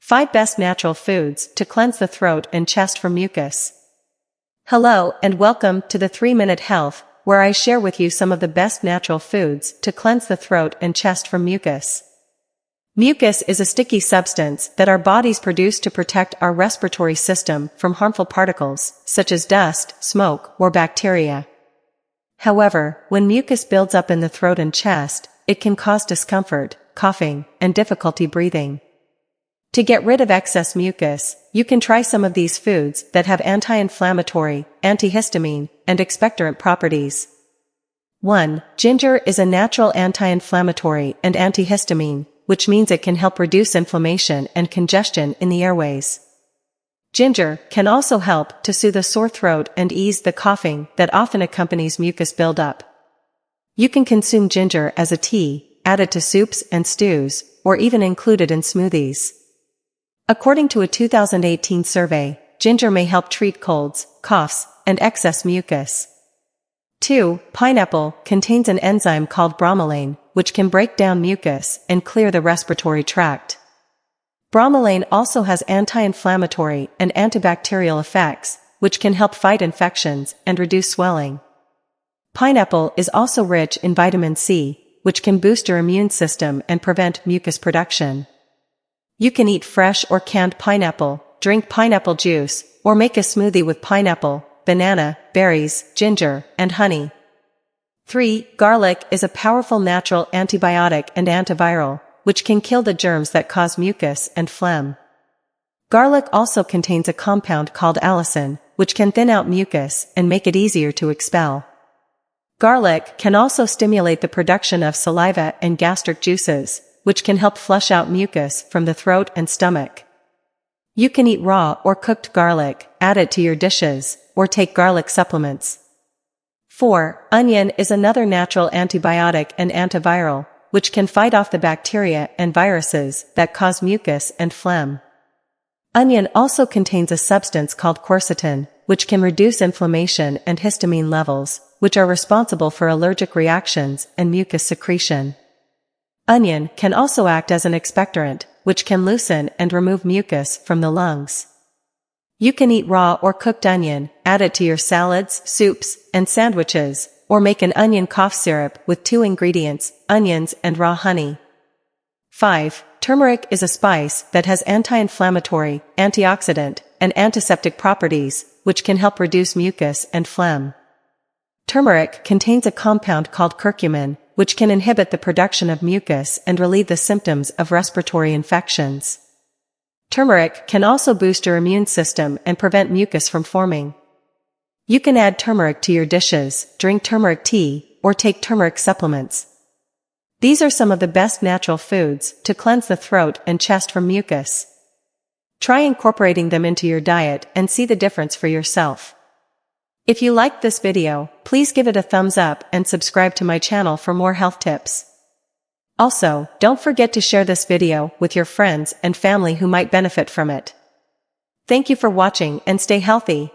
5 Best Natural Foods to Cleanse the Throat and Chest from Mucus. Hello and welcome to the 3-Minute Health, where I share with you some of the best natural foods to cleanse the throat and chest from mucus. Mucus is a sticky substance that our bodies produce to protect our respiratory system from harmful particles, such as dust, smoke, or bacteria. However, when mucus builds up in the throat and chest, it can cause discomfort, coughing, and difficulty breathing. To get rid of excess mucus, you can try some of these foods that have anti-inflammatory, antihistamine, and expectorant properties. 1. Ginger is a natural anti-inflammatory and antihistamine, which means it can help reduce inflammation and congestion in the airways. Ginger can also help to soothe a sore throat and ease the coughing that often accompanies mucus buildup. You can consume ginger as a tea, added to soups and stews, or even included in smoothies. According to a 2018 survey, ginger may help treat colds, coughs, and excess mucus. 2. Pineapple contains an enzyme called bromelain, which can break down mucus and clear the respiratory tract. Bromelain also has anti-inflammatory and antibacterial effects, which can help fight infections and reduce swelling. Pineapple is also rich in vitamin C, which can boost your immune system and prevent mucus production. You can eat fresh or canned pineapple, drink pineapple juice, or make a smoothie with pineapple, banana, berries, ginger, and honey. 3. Garlic is a powerful natural antibiotic and antiviral, which can kill the germs that cause mucus and phlegm. Garlic also contains a compound called allicin, which can thin out mucus and make it easier to expel. Garlic can also stimulate the production of saliva and gastric juices, which can help flush out mucus from the throat and stomach. You can eat raw or cooked garlic, add it to your dishes, or take garlic supplements. 4. Onion is another natural antibiotic and antiviral, which can fight off the bacteria and viruses that cause mucus and phlegm. Onion also contains a substance called quercetin, which can reduce inflammation and histamine levels, which are responsible for allergic reactions and mucus secretion. Onion can also act as an expectorant, which can loosen and remove mucus from the lungs. You can eat raw or cooked onion, add it to your salads, soups, and sandwiches, or make an onion cough syrup with 2 ingredients, onions and raw honey. 5. Turmeric is a spice that has anti-inflammatory, antioxidant, and antiseptic properties, which can help reduce mucus and phlegm. Turmeric contains a compound called curcumin, which can inhibit the production of mucus and relieve the symptoms of respiratory infections. Turmeric can also boost your immune system and prevent mucus from forming. You can add turmeric to your dishes, drink turmeric tea, or take turmeric supplements. These are some of the best natural foods to cleanse the throat and chest from mucus. Try incorporating them into your diet and see the difference for yourself. If you liked this video, please give it a thumbs up and subscribe to my channel for more health tips. Also, don't forget to share this video with your friends and family who might benefit from it. Thank you for watching and stay healthy.